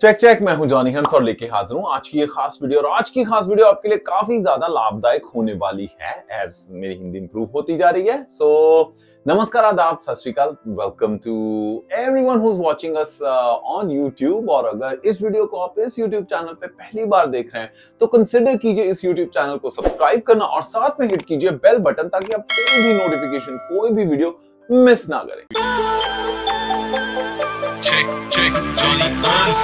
Check check, मैं हूं Johnny हंस और लेके हाजिर हूं आज की ये खास वीडियो। और आज की खास वीडियो आपके लिए काफी ज्यादा लाभदायक होने वाली है एज मेरी हिंदी इंप्रूव होती जा रही है। नमस्कार, आदाब, सत श्री अकाल, welcome to everyone who is watching us on YouTube. और अगर इस वीडियो को आप इस यूट्यूब चैनल पे पहली बार देख रहे हैं तो कंसिडर कीजिए इस यूट्यूब चैनल को सब्सक्राइब करना और साथ में हिट कीजिए बेल बटन ताकि आप कोई भी नोटिफिकेशन, कोई भी वीडियो मिस ना करें। Check, Johnny Hans.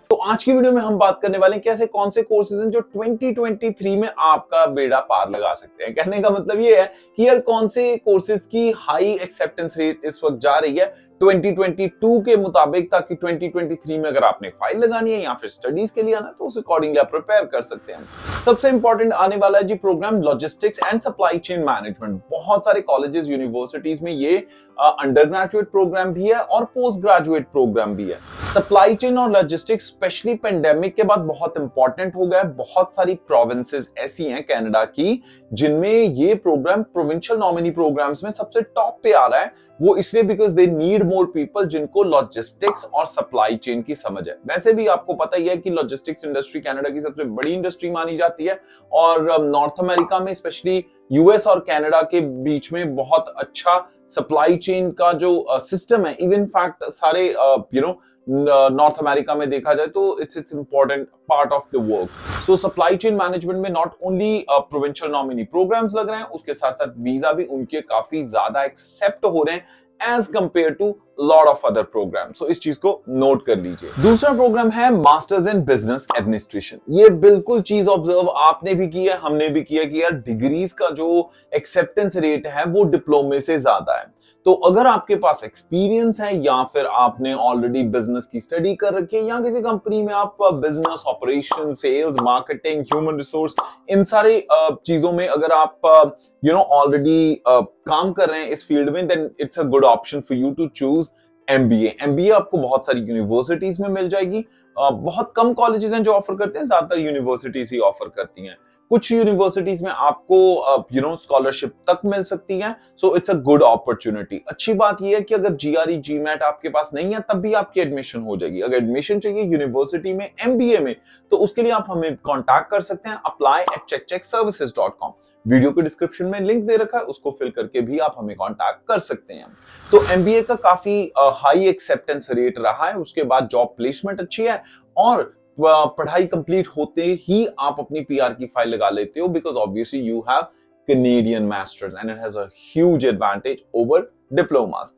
तो आज की वीडियो में हम बात करने वाले हैं कि ऐसे कौन से कोर्सेज हैं जो 2023 में आपका बेड़ा पार लगा सकते हैं। कहने का मतलब ये है कि यार कौन से कोर्सेज की हाई एक्सेप्टेंस रेट इस वक्त जा रही है 2022 के मुताबिक, ताकि 2023 में अगर आपने फाइल लगानी है या फिर स्टडीज के लिए आना है तो उस अकॉर्डिंगली आप प्रिपेयर कर सकते हैं। सबसे इंपॉर्टेंट आने वाला है जी program logistics and supply chain management. बहुत सारे कॉलेजेस, यूनिवर्सिटीज में ये अंडर ग्रेजुएट प्रोग्राम भी है और पोस्ट ग्रेजुएट प्रोग्राम भी है। सप्लाई चेन और लॉजिस्टिक्स स्पेशली पेंडेमिक के बाद बहुत इंपॉर्टेंट हो गया है। बहुत सारी प्रोविंसेस ऐसी हैं कनाडा की जिनमें ये प्रोग्राम प्रोविंशियल नॉमिनी प्रोग्राम्स में सबसे टॉप पे आ रहा है। वो इसलिए because they need more people जिनको लॉजिस्टिक्स और सप्लाई चेन की समझ है। वैसे भी आपको पता ही है कि लॉजिस्टिक्स इंडस्ट्री कनाडा की सबसे बड़ी इंडस्ट्री मानी जाती है और नॉर्थ अमेरिका में स्पेशली यूएस और कनाडा के बीच में बहुत अच्छा सप्लाई चेन का जो सिस्टम है। इवन फैक्ट सारे नॉर्थ अमेरिका में देखा जाए तो it's important part of the work. So supply chain management में not only provincial nominee programs लग रहे हैं, उसके साथ साथ वीजा भी उनके काफी ज्यादा एक्सेप्ट हो रहे हैं as compare to lot of other program. So इस चीज को नोट कर लीजिए। दूसरा प्रोग्राम है मास्टर्स इन बिजनेस एडमिनिस्ट्रेशन। ये बिल्कुल चीज ऑब्जर्व आपने भी की है, हमने भी किया कि यार डिग्रीज का जो एक्सेप्टेंस रेट है वो डिप्लोमे से ज्यादा है। तो अगर आपके पास एक्सपीरियंस है या फिर आपने ऑलरेडी बिजनेस की स्टडी कर रखी है या किसी कंपनी में आप business operation, sales, marketing, human resource, इन सारे चीजों में अगर आप ऑलरेडी काम कर रहे हैं इस फील्ड में, then it's a good option for you to choose MBA. MBA आपको बहुत सारी यूनिवर्सिटीज में मिल जाएगी। बहुत कम कॉलेजेस हैं जो ऑफर करते हैं, ज्यादातर यूनिवर्सिटीज ही ऑफर करती हैं। कुछ यूनिवर्सिटीज में आपको स्कॉलरशिप तक मिल सकती है। So it's a good opportunity. अच्छी बात यह है कि अगर जीआरई, जीमैट आपके पास नहीं है तब भी आपकी एडमिशन हो जाएगी। अगर एडमिशन चाहिए यूनिवर्सिटी में एमबीए में तो उसके लिए आप हमें कांटेक्ट कर सकते हैं apply@checkcheckservices.com। वीडियो के डिस्क्रिप्शन में लिंक दे रखा है, उसको फिल करके भी आप हमें कांटेक्ट कर सकते हैं। तो एमबीए का काफी हाई एक्सेप्टेंस रेट रहा है। उसके बाद जॉब प्लेसमेंट अच्छी है और पढ़ाई कंप्लीट होते ही आप अपनी पीआर की फाइल लगा लेते हो because obviously you have Canadian masters and it has a huge advantage over diplomas.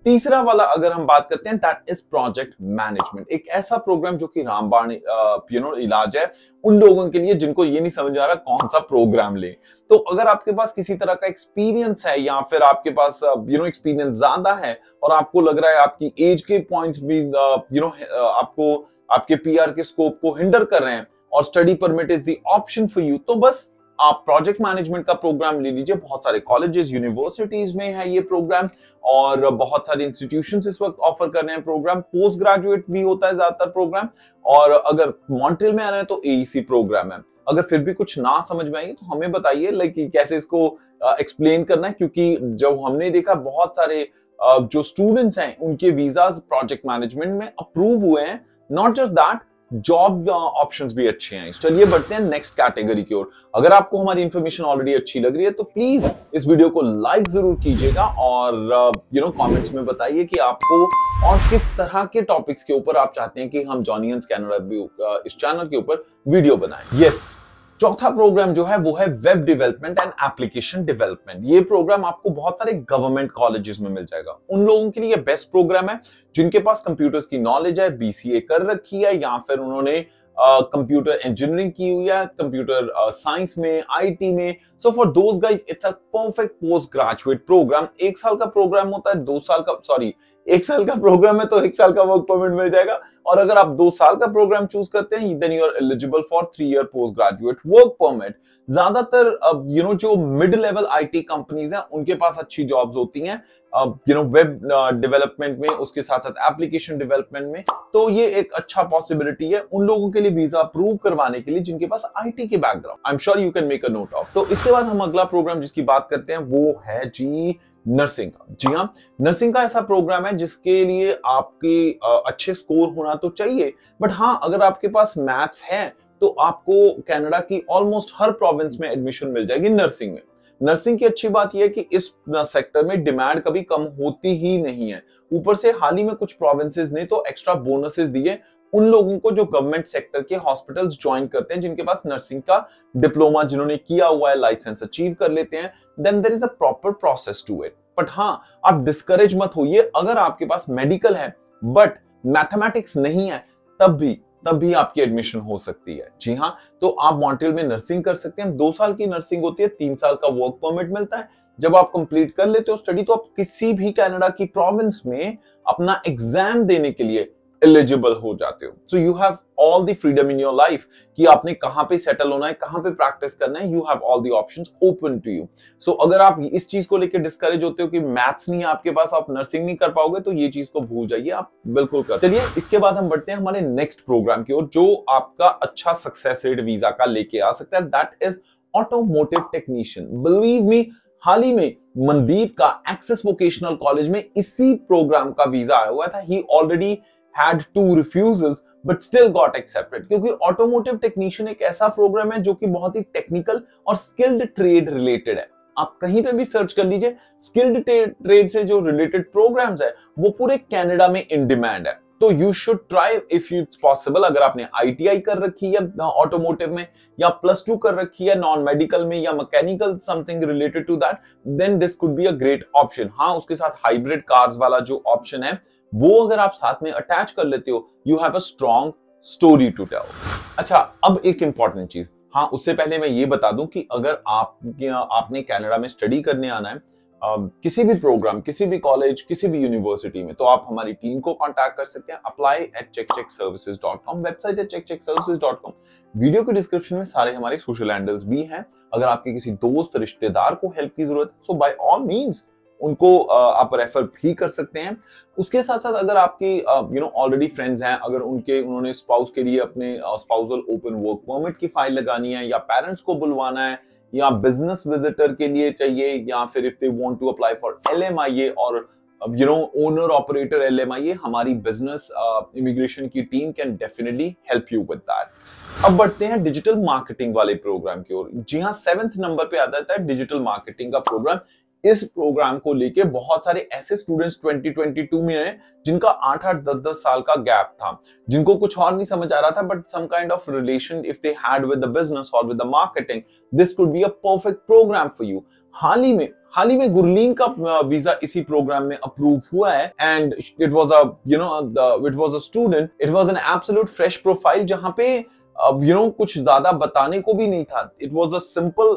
तीसरा वाला अगर हम बात करते हैं दैट इज प्रोजेक्ट मैनेजमेंट। एक ऐसा प्रोग्राम जो कि रामबाण इलाज है उन लोगों के लिए जिनको ये नहीं समझ आ रहा कौन सा प्रोग्राम ले। तो अगर आपके पास किसी तरह का एक्सपीरियंस है या फिर आपके पास एक्सपीरियंस ज्यादा है और आपको लग रहा है आपकी एज के पॉइंट्स भी आपको आपके पीआर के स्कोप को हिंडर कर रहे हैं और study permit is the option for you, तो बस आप प्रोजेक्ट मैनेजमेंट का प्रोग्राम ले लीजिए। बहुत सारे कॉलेजेस, यूनिवर्सिटीज में है ये प्रोग्राम और बहुत सारे इंस्टीट्यूशंस इस वक्त ऑफर कर रहे हैं प्रोग्राम। पोस्ट ग्रेजुएट भी होता है ज्यादातर प्रोग्राम। और अगर मॉन्ट्रियल में आना है तो एईसी प्रोग्राम है। अगर फिर भी कुछ ना समझ में आई तो हमें बताइए लाइक कैसे इसको एक्सप्लेन करना है, क्योंकि जब हमने देखा बहुत सारे जो स्टूडेंट्स हैं उनके वीजाज प्रोजेक्ट मैनेजमेंट में अप्रूव हुए हैं। Not just that, job options भी अच्छे हैं। चलिए बढ़ते हैं नेक्स्ट कैटेगरी की ओर। अगर आपको हमारी इंफॉर्मेशन ऑलरेडी अच्छी लग रही है तो प्लीज इस वीडियो को लाइक जरूर कीजिएगा और कमेंट्स में बताइए कि आपको और किस तरह के टॉपिक्स के ऊपर आप चाहते हैं कि हम जॉनी हंस कनाडा इस चैनल के ऊपर वीडियो बनाएं। यस, चौथा प्रोग्राम जो है वो है web development and application development. ये प्रोग्राम आपको बहुत सारे गवर्नमेंट कॉलेजेस में मिल जाएगा। उन लोगों के लिए बेस्ट प्रोग्राम है जिनके पास कंप्यूटर्स की नॉलेज है, बीसीए कर रखी है या फिर उन्होंने कंप्यूटर इंजीनियरिंग की हुई है, कंप्यूटर साइंस में, आईटी में। So for those guys it's a perfect post graduate programme. 1 साल का प्रोग्राम होता है, 2 साल का, सॉरी 1 साल का प्रोग्राम है तो 1 साल का वर्क परमिट मिल जाएगा। और अगर आप 2 साल का प्रोग्राम चूज करते हैं then you are eligible for 3 year post graduate work permit. ज्यादातर जो मिड लेवल आईटी कंपनीज हैं उनके पास अच्छी जॉब्स होती हैं वेब डेवलपमेंट में, उसके साथ साथ एप्लीकेशन डेवलपमेंट में। तो ये एक अच्छा पॉसिबिलिटी है उन लोगों के लिए वीजा अप्रूव करवाने के लिए जिनके पास आईटी के background. I am sure you can make a note of. तो इसके बाद हम अगला प्रोग्राम जिसकी बात करते हैं वो है जी नर्सिंग का। जी हाँ, नर्सिंग का ऐसा प्रोग्राम है जिसके लिए आपके अच्छे स्कोर होना तो चाहिए, बट हाँ अगर आपके पास मैथ्स है तो आपको कनाडा की ऑलमोस्ट हर प्रोविंस में एडमिशन मिल जाएगी नर्सिंग में। नर्सिंग की अच्छी बात यह है कि इस सेक्टर में डिमांड कभी कम होती ही नहीं है। ऊपर से हाल ही में कुछ प्रोविंसेस ने तो एक्स्ट्रा बोनसेस दिए उन लोगों को जो गवर्नमेंट सेक्टर के हॉस्पिटल्स ज्वाइन करते हैं, जिनके पास नर्सिंग का डिप्लोमा जिन्होंने किया हुआ है, लाइसेंस अचीव कर लेते हैं, then there is a proper process to it. But हाँ, आप डिस्करेज मत होइए, अगर आपके पास मेडिकल है बट मैथमेटिक्स नहीं है तब भी आपकी एडमिशन हो सकती है। जी हाँ, तो आप मॉन्ट्रियल में नर्सिंग कर सकते हैं। 2 साल की नर्सिंग होती है, 3 साल का वर्क परमिट मिलता है। जब आप कंप्लीट कर लेते हो स्टडी तो आप किसी भी कनाडा की प्रोविंस में अपना एग्जाम देने के लिए एलिजिबल हो जाते हो। So you have all the freedom in your life कि आपने कहां पे सेटल होना है, कहां पे प्रैक्टिस करना है। You have all the options open to you. So अगर आप इस चीज को लेकर डिस्करेज होते हो कि मैथ्स नहीं है आपके पास, आप नर्सिंग नहीं कर पाओगे, तो ये चीज को भूल जाइए, आप बिल्कुल कर। चलिए इसके बाद हम बढ़ते हैं हमारे नेक्स्ट प्रोग्राम की ओर, जो आपका अच्छा सक्सेस रेट वीजा का लेके आ सकता है। That is automotive technician. Believe me, हाल ही में मनदीप का एक्सेस वोकेशनल कॉलेज में इसी प्रोग्राम का वीजा आया हुआ था। He already had 2 refusals but still got accepted, क्योंकि ऑटोमोटिव टेक्नीशियन एक ऐसा प्रोग्राम है जो कि बहुत ही टेक्निकल और स्किल्ड ट्रेड रिलेटेड है। आप कहीं पे भी सर्च कर लीजिए, स्किल्ड ट्रेड से जो रिलेटेड प्रोग्राम्स है वो पूरे कनाडा में इन डिमांड है। तो you should try if it's possible. अगर आपने आईटीआई कर रखी है ऑटोमोटिव में, या +2 कर रखी है नॉन मेडिकल में, या mechanical something related to that, then this could be a great option. हाँ, उसके साथ हाइब्रिड कार्स वाला जो ऑप्शन है वो अगर आप साथ में अटैच कर लेते हो, you have a strong story to tell. अच्छा, अब एक इंपॉर्टेंट चीज, हाँ उससे पहले मैं ये बता दूं कि अगर आपने कनाडा में स्टडी करने आना है किसी भी प्रोग्राम, किसी भी कॉलेज, किसी भी यूनिवर्सिटी में, तो आप हमारी टीम को कांटेक्ट कर सकते हैं। apply@checkcheckservices.com, वेबसाइट है checkcheckservices.com। वीडियो के डिस्क्रिप्शन में सारे हमारे सोशल हैंडल्स भी हैं। अगर आपके किसी दोस्त रिश्तेदार को हेल्प की जरूरत है, सो बाय ऑल मींस उनको आप रेफर भी कर सकते हैं। उसके साथ साथ अगर आपके ऑलरेडी फ्रेंड्स हैं, अगर उन्होंने स्पाउस के लिए अपने स्पाउसल ओपन वर्क परमिट की फाइल लगानी है, या पेरेंट्स को बुलवाना है, या बिजनेस विजिटर के लिए चाहिए, या फिर if they want to apply for LMIA और ओनर ऑपरेटर LMIA, हमारी बिजनेस इमिग्रेशन की team can definitely help you with that. अब बढ़ते हैं डिजिटल मार्केटिंग वाले प्रोग्राम की ओर। जी हाँ, 7th नंबर पे आता है डिजिटल मार्केटिंग का प्रोग्राम। इस प्रोग्राम को लेके बहुत सारे ऐसे स्टूडेंट्स 2022 में हैं जिनका 8-8, 10-10 साल का गैप था, जिनको कुछ और नहीं समझ आ रहा था, but some kind of relation if they had with the business और with the marketing, this could be a perfect program for you. हाल ही में गुरलीन का वीजा इसी प्रोग्राम में अप्रूव हुआ है, and it was a student, it was an absolute fresh profile, जहां पे कुछ ज्यादा बताने को भी नहीं था। It was a simple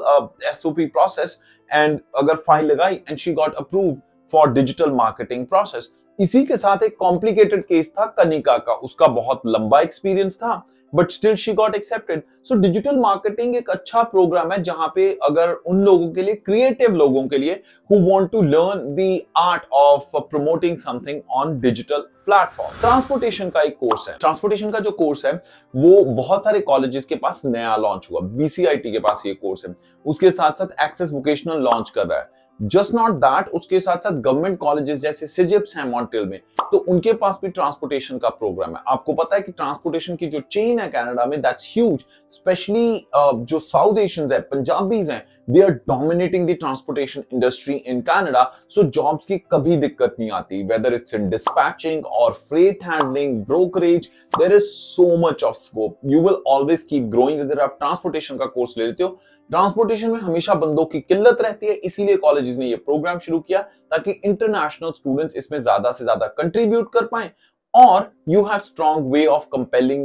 SOP process, and अगर फाइल लगाई and she got approve for digital marketing process. इसी के साथ एक कॉम्प्लिकेटेड केस था कनिका का, उसका बहुत लंबा एक्सपीरियंस था, but still she got accepted. So digital marketing एक अच्छा प्रोग्राम है जहां पे अगर उन लोगों के लिए, क्रिएटिव लोगों के लिए, who want to learn the art of promoting something on digital platform. Transportation का एक कोर्स है। ट्रांसपोर्टेशन का जो कोर्स है वो बहुत सारे कॉलेजेस के पास नया लॉन्च हुआ। BCIT के पास ये कोर्स है, उसके साथ साथ एक्सेस वोकेशनल लॉन्च कर रहा है। जस्ट नॉट दैट, उसके साथ साथ गवर्नमेंट कॉलेजेस जैसे सिजिप्स हैं मॉन्ट्रियल में, तो उनके पास भी ट्रांसपोर्टेशन का प्रोग्राम है। आपको पता है कि ट्रांसपोर्टेशन की जो चेन है कनाडा में, दैट्स ह्यूज। स्पेशली जो साउथ एशियंस है, पंजाबीज हैं, they are dominating the transportation industry in Canada. So jobs की कभी दिक्कत नहीं आती, वेदर इट्स इन डिस्पैचिंग और freight handling, brokerage, there is so much of scope. You will always keep growing अगर आप ट्रांसपोर्टेशन का कोर्स ले लेते हो। ट्रांसपोर्टेशन में हमेशा बंदों की किल्लत रहती है, इसीलिए कॉलेजेस ने ये प्रोग्राम शुरू किया ताकि इंटरनेशनल स्टूडेंट्स इसमें ज्यादा से ज्यादा कंट्रीब्यूट कर पाएं, और you have strong way of compelling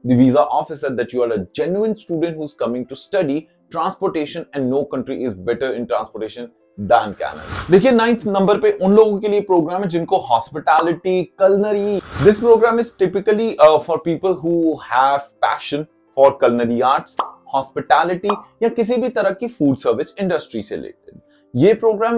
the visa officer that you are a genuine student who's coming to study transportation, and no country is better in transportation than Canada। देखिए 9th number पे उन लोगों के लिए programme है जिनको hospitality, culinary, this program is typically for people who have passion for culinary arts, hospitality, या किसी भी तरह की फूड सर्विस इंडस्ट्री से रिलेटेड। ये प्रोग्राम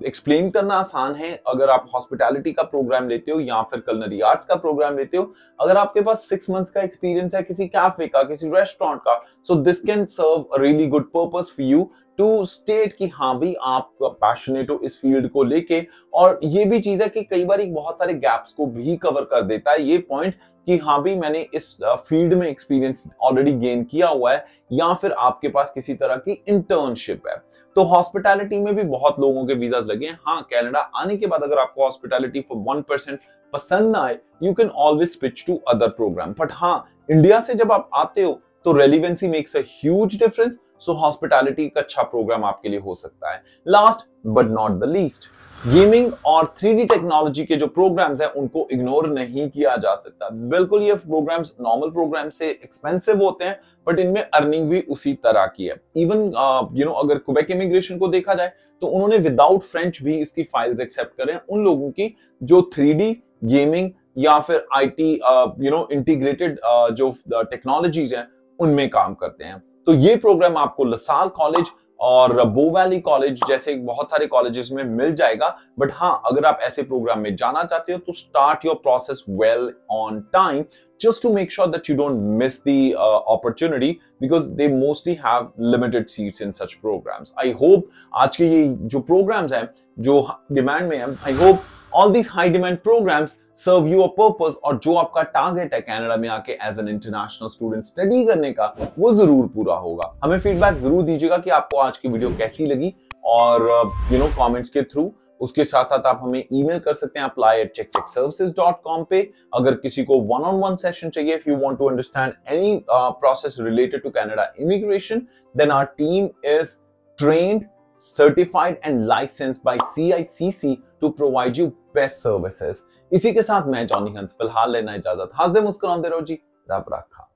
एक्सप्लेन करना आसान है अगर आप हॉस्पिटैलिटी का प्रोग्राम लेते हो या फिर कलनरी आर्ट्स का प्रोग्राम लेते हो। अगर आपके पास 6 मंथ्स का एक्सपीरियंस है किसी कैफे का, किसी रेस्टोरेंट का, so this can serve a really good purpose for you to state कि हाँ भाई आप पैशनेट हो इस फील्ड को लेके। और ये भी चीज है कि कई बार बहुत सारे गैप्स को भी कवर कर देता है ये पॉइंट कि हाँ भाई मैंने इस फील्ड में एक्सपीरियंस ऑलरेडी गेन किया हुआ है, या फिर आपके पास किसी तरह की इंटर्नशिप है। तो हॉस्पिटैलिटी में भी बहुत लोगों के वीजास लगे हैं। हाँ, कनाडा आने के बाद अगर आपको हॉस्पिटैलिटी फॉर 1% पसंद ना आए, you can always switch to other programme. But हाँ, इंडिया से जब आप आते हो तो relevancy makes a huge difference. So hospitality का अच्छा प्रोग्राम आपके लिए हो सकता है। Last but not the least, gaming और 3D टेक्नोलॉजी के जो प्रोग्राम्स हैं उनको इग्नोर नहीं किया जा सकता। बिल्कुल ये प्रोग्राम्स नॉर्मल प्रोग्राम से एक्सपेंसिव होते हैं, बट इनमें अर्निंग भी उसी तरह की है। इवन अगर क्वेबेक इमिग्रेशन को देखा जाए तो उन्होंने विदाउट फ्रेंच भी इसकी फाइल्स एक्सेप्ट करें उन लोगों की जो 3D गेमिंग या फिर IT इंटीग्रेटेड जो टेक्नोलॉजीज हैं उनमें काम करते हैं। तो ये प्रोग्राम आपको लसाल कॉलेज और बो वैली कॉलेज जैसे बहुत सारे कॉलेजेस में मिल जाएगा। बट हाँ, अगर आप ऐसे प्रोग्राम में जाना चाहते हो तो start your process well on time just to make sure that you don't miss the opportunity because they mostly have limited seats in such programs. I hope आज के ये जो programs हैं जो डिमांड में हैं, I hope all these high demand programs serve you a purpose और जो आपका टारगेट है कनाडा में आके as an international student study करने का वो जरूर पूरा होगा। हमें फीडबैक जरूर दीजिएगा कि आपको आज की वीडियो कैसी लगी और कमेंट्स के थ्रू। उसके साथ साथ आप हमें ईमेल कर सकते हैं apply@checkcheckservices.com पे। अगर किसी को one-on-one सेशन चाहिए, if you want to understand any process related to Canada immigration, then our team is trained, certified and licensed by CICC to provide you best services। इसी के साथ मैं जॉनी हंस फिलहाल लेना इजाजत। हंसदे मुस्कुराते रहो जी, रब रखा।